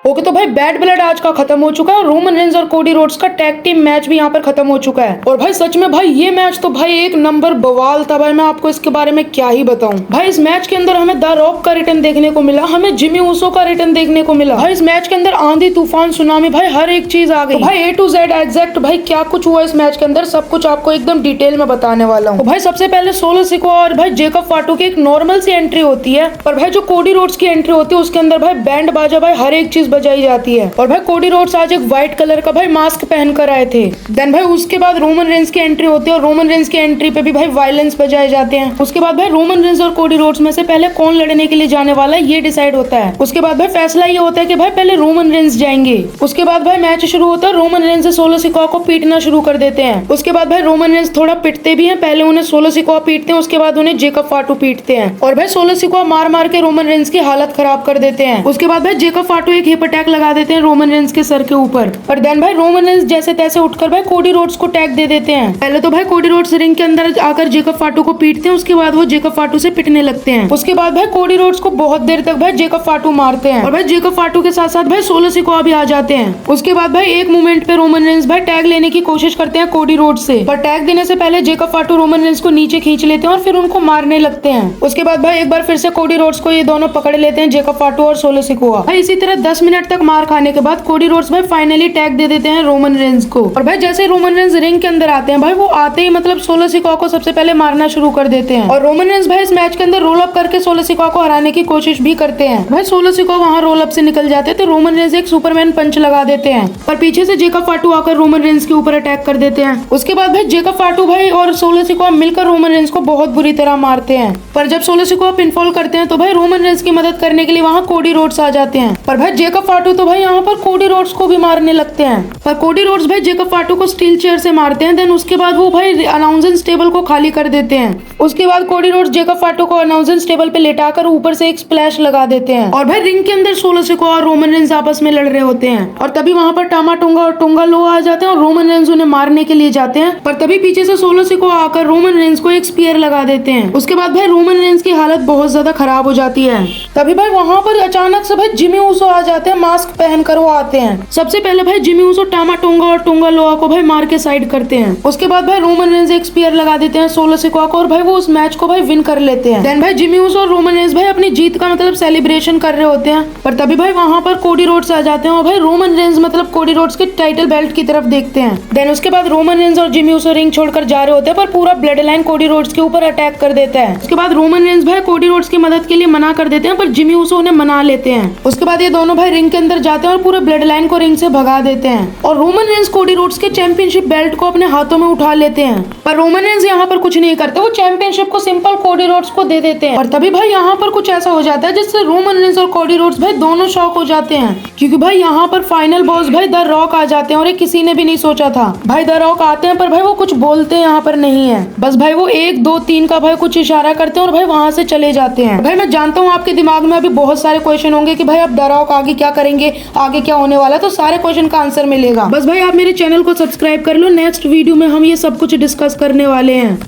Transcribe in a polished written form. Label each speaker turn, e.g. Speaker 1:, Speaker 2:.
Speaker 1: Okay तो भाई bad blood आज का खत्म हो चुका है। रोमन रेंज और कोडी रोड्स का टैग टीम मैच भी यहाँ पर खत्म हो चुका है। और भाई सच में भाई ये मैच तो भाई एक नंबर बवाल था। भाई मैं आपको इसके बारे में क्या ही बताऊं। भाई इस मैच के अंदर हमें द रॉक का रिटर्न देखने को मिला, हमें जिमी ऊसो का रिटर्न देखने को मिला। भाई इस मैच के अंदर आंधी तूफान सुनामी भाई हर एक चीज आ गई। तो भाई A to Z एग्जैक्ट भाई क्या कुछ हुआ इस मैच के अंदर सब कुछ आपको एकदम डिटेल में बताने वाला हूँ। तो भाई सबसे पहले सोलो सिकोआ और भाई जेकब फाटू की एक नॉर्मल सी एंट्री होती है, पर भाई जो कोडी रोड्स की एंट्री होती है उसके अंदर भाई बैंड बाजा भाई हर एक चीज बजाई जाती है। और भाई कोडी रोड्स आज एक व्हाइट कलर का भाई मास्क पहन कर आए थे। देन भाई उसके बाद रोमन रेंज की एंट्री होती है और रोमन रेंज की एंट्री पे भी भाई वायलेंस बजाए जाते हैं। उसके बाद भाई रोमन रेंज और कोडी रोड्स में से पहले कौन लड़ने के लिए जाने वाला है ये डिसाइड होता है। उसके बाद भाई फैसला ये होता है कि भाई पहले रोमन रेंज जाएंगे। उसके बाद भाई मैच शुरू होता है, रोमन रेंज से सोलो सिकोआ को पीटना शुरू कर देते हैं। उसके बाद भाई रोमन रेंज थोड़ा पिटते भी हैं, पहले उन्हें सोलो सिकोआ पीटते हैं, उसके बाद उन्हें जेकब फाटू पीटते हैं। और भाई सोलो सिकोआ मार मार के रोमन रेंज की हालत खराब कर देते हैं। उसके बाद भाई जेकब फाटू एक हिप अटैक लगा देते हैं रोमन रेंज के सर के ऊपर। और देन भाई रोमन रेंज जैसे तैसे उठकर भाई कोडी रोड्स को टैग दे देते हैं। पहले तो भाई कोडी रोड्स रिंग के अंदर आकर जेकब फाटू को पीटते हैं, उसके बाद वो जेकब फाटू से पिटने लगते हैं। उसके बाद भाई कोडी रोड्स को बहुत देर तक भाई जेकब फाटू मारते हैं। और भाई जेकब फाटू के साथ साथ भाई सोलो सिकोआ भी आ जाते हैं। उसके बाद भाई एक मोमेंट पे रोमन रेंज भाई टैग लेने की कोशिश करते हैं कोडी रोड्स से, पर टैग देने से पहले जेकब फाटू रोमन रेंज को नीचे खींच लेते हैं और फिर उनको मारने लगते हैं। उसके बाद भाई एक बार फिर से कोडी रोड्स को ये दोनों पकड़ लेते हैं, जेकब फाटू और सोलो सिकोआ। भाई इसी तरह 10 मिनट तक मार खाने के बाद कोडी रोड्स भाई फाइनली टैग दे देते हैं रोमन रेंज को। और भाई जैसे रोमन रेंज रिंग के अंदर आते हैं भाई वो आते ही मतलब सोलो सिकोआ को सबसे पहले मारना शुरू कर देते हैं। और रोमन रेंज भाई इस मैच के अंदर रोल अप करके सोलो सिकोआ को हराने की कोशिश भी करते हैं। भाई सोलो सिकोआ वहाँ रोल अप से निकल जाते हैं तो रोमन रेंज एक सुपरमैन पंच लगा देते हैं, पर पीछे से जेकब फाटू आकर रोमन रेंज के ऊपर अटैक कर देते हैं। उसके बाद भाई जेकब फाटू भाई और सोलो सिकोआ मिलकर रोमन रेंज को बहुत बुरी तरह मारते हैं। पर जब सोलो सिकोआ पिनफॉल करते हैं तो भाई रोमन रेंज की मदद करने के लिए वहाँ कोडी रोड्स आ जाते हैं। पर भाई जेकब फाटू तो भाई यहाँ पर कोडी रोड्स को भी मारने लगते हैं, पर कोडी रोड्स भाई जेकब फाटू को स्टील चेयर से मारते हैं। देन उसके बाद वो भाई अनाउंसर्स टेबल को खाली कर देते हैं। उसके बाद कोडी रोड्स जेकब फाटू को अनाउंसर्स टेबल पे लेटाकर ऊपर से एक स्प्लैश लगा देते हैं। और भाई रिंग के अंदर सोलो सिकोआ और रोमन रेंज आपस में लड़ रहे होते हैं और तभी वहाँ पर टामा टोंगा और टोंगा लो आ जाते हैं और रोमन रेंज उन्हें मारने के लिए जाते हैं, पर तभी पीछे से सोलो सिकोआ आकर रोमन रेंज को एक स्पीयर लगा देते हैं। उसके बाद भाई रोमन रेंज की हालत बहुत ज्यादा खराब हो जाती है। तभी भाई वहाँ पर अचानक से भाई जिमी ऊसो आ जाते हैं, मास्क पहनकर वो आते हैं। सबसे पहले भाई जिमी ऊसो टामा टोंगा और टोंगा लोआ को भाई मार के साइड करते हैं। उसके बाद भाई रोमन रेंज एक स्पीयर लगा देते हैं सोलो सिकोआ को और भाई वो उस मैच को भाई विन कर लेते हैं। देन भाई जिमी ऊसो और रोमन रेंज भाई अपनी जीत का मतलब सेलिब्रेशन कर रहे होते हैं, पर तभी भाई वहाँ पर कोडी रोड्स आ जाते हैं और भाई रोमन रेंज मतलब कोडी रोड्स के टाइटल बेल्ट की तरफ देखते हैं। देन उसके बाद रोमन रेंज और जिमी ऊसो रिंग छोड़कर जा रहे होते हैं, पर पूरा ब्लड लाइन कोडी रोड्स के ऊपर अटैक कर देता है। उसके बाद रोमन रेंज भाई कोडी रोड्स की मदद के लिए मना कर देते हैं, पर जिमी ऊसो उन्हें मना लेते हैं। उसके बाद ये दोनों भाई रिंग के अंदर जाते हैं और पूरे ब्लड लाइन को रिंग से भगा देते हैं और रोमन रेंज कोडी रोड्स के चैंपियनशिप बेल्ट को अपने हाथों में उठा लेते हैं। पर रोमन रेंज यहाँ पर कुछ नहीं करते, वो चैंपियनशिप को सिंपल कोडी रोड्स को दे देते हैं। और तभी भाई यहाँ पर कुछ ऐसा हो जाता है जिससे रोमन रेंज और कोडी रोड्स भाई दोनों शॉक हो जाते हैं, क्योंकि भाई यहाँ पर फाइनल बॉस भाई द रॉक आ जाते हैं और ये किसी ने भी नहीं सोचा था। भाई द रॉक आते हैं पर भाई वो कुछ बोलते हैं यहाँ पर नहीं है, बस भाई वो 1 2 3 का भाई कुछ इशारा करते हैं और भाई वहां से चले जाते हैं। भाई मैं जानता हूँ आपके दिमाग में अभी बहुत सारे क्वेश्चन होंगे कि भाई अब द रॉक आगे क्या करेंगे, आगे क्या होने वाला है, तो सारे क्वेश्चन का आंसर मिलेगा। बस भाई आप मेरे चैनल को सब्सक्राइब कर लो, नेक्स्ट वीडियो में हम ये सब कुछ डिस्कस करने वाले हैं।